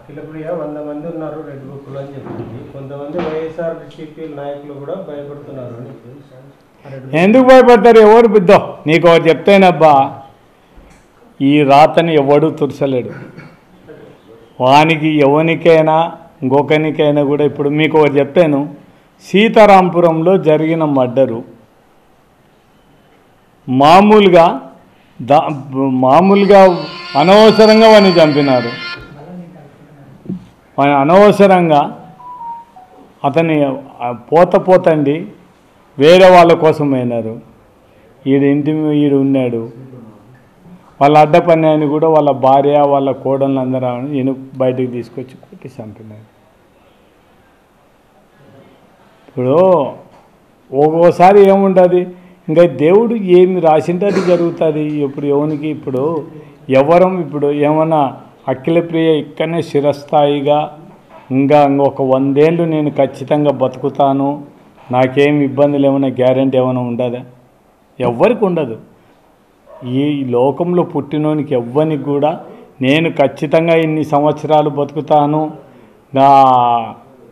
అఖిలప్రియ 100 మంది ఉన్నారు రెడ్ బుక్లో అని చెప్పింది. కొంతమంది వైఎస్ఆర్సీపీ నాయకులు కూడా భయపడుతున్నారు అని. ఎందుకు భయపడతారు? ఎవరు బిద్దో నీకు ఒకటి చెప్తేనబ్బా, ఈ రాతని ఎవడు తుడసలేడు. వానికి ఎవరికైనా ఇంకొకరికైనా కూడా. ఇప్పుడు మీకు ఒకటి చెప్పాను, సీతారాంపురంలో జరిగిన మర్డరు మామూలుగా అనవసరంగా వాడిని చంపినారు. అనవసరంగా అతన్ని పోతండి వేరే వాళ్ళ కోసం అయినారు. ఈడు ఉన్నాడు, వాళ్ళ అడ్డపన్నాయని కూడా వాళ్ళ భార్య వాళ్ళ కోడళ్ళు అందరూ ఈయన బయటకు తీసుకొచ్చి కొట్టి చంపినారు. ఇప్పుడు ఒక్కోసారి ఏముంటుంది, ఇంకా దేవుడు ఏమి రాసింటే అది జరుగుతుంది. ఇప్పుడు ఎవరికి ఇప్పుడు ఇప్పుడు ఏమన్నా అఖిలప్రియ ఇక్కడనే చిరస్థాయిగా ఇంకొక 100 ఏళ్ళు నేను ఖచ్చితంగా బతుకుతాను, నాకేం ఇబ్బందులు ఏమైనా గ్యారెంటీ ఏమైనా ఉండదా? ఎవ్వరికి ఉండదు. ఈ లోకంలో పుట్టినోనికి ఎవ్వరికి కూడా నేను ఖచ్చితంగా ఇన్ని సంవత్సరాలు బతుకుతాను, నా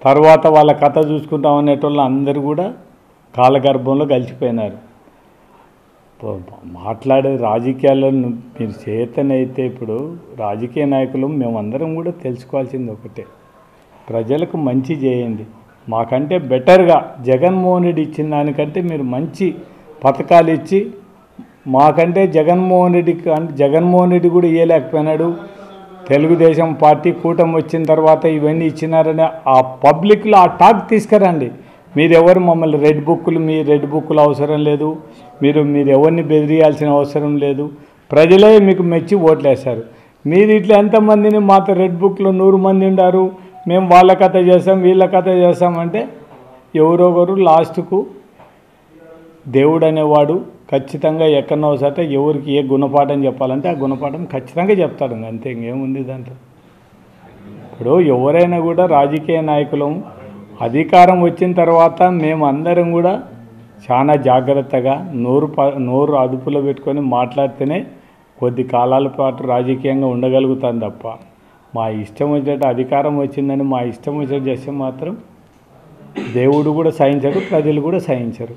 తర్వాత వాళ్ళ కథ చూసుకుంటాం అనేటోళ్ళు అందరూ కూడా కాలగర్భంలో కలిసిపోయినారు. మాట్లాడే రాజకీయాల్లో మీరు చేతనైతే ఇప్పుడు రాజకీయ నాయకులు మేమందరం కూడా తెలుసుకోవాల్సింది ఒకటే, ప్రజలకు మంచి చేయండి. మాకంటే బెటర్గా జగన్మోహన్ రెడ్డి ఇచ్చిన దానికంటే మీరు మంచి పథకాలు ఇచ్చి, మాకంటే జగన్మోహన్ రెడ్డి కూడా ఇవ్వలేకపోయినాడు. తెలుగుదేశం పార్టీ కూటమి వచ్చిన తర్వాత ఇవన్నీ ఇచ్చినారని ఆ పబ్లిక్లో ఆ టాక్ తీసుకురండి. మీరెవరు మమ్మల్ని మీ రెడ్ బుక్కులు అవసరం లేదు, మీరు ఎవరిని బెదిరియాల్సిన అవసరం లేదు. ప్రజలే మీకు మెచ్చి ఓట్లేశారు. మీరు ఇట్లా ఎంతమందిని మాతో రెడ్ బుక్లో 100 మంది ఉండారు, మేము వాళ్ళ కథ చేస్తాం వీళ్ళ కథ చేస్తామంటే ఎవరొకరు లాస్ట్కు దేవుడు అనేవాడు ఖచ్చితంగా ఎక్కడో సట ఎవరికి ఏ గుణపాఠం చెప్పాలంటే ఆ గుణపాఠం ఖచ్చితంగా చెప్తాడు. అంతే, ఇంకేముంది దాంట్లో. ఇప్పుడు ఎవరైనా కూడా రాజకీయ నాయకులం అధికారం వచ్చిన తర్వాత మేము అందరం కూడా చాలా జాగ్రత్తగా నోరు అదుపులో పెట్టుకొని మాట్లాడితేనే కొద్ది కాలాల పాటు రాజకీయంగా ఉండగలుగుతాం తప్ప మా ఇష్టం వచ్చేట అధికారం వచ్చిందని మా ఇష్టం వచ్చేట చేస్తే మాత్రం దేవుడు కూడా సహించరు, ప్రజలు కూడా సహించరు.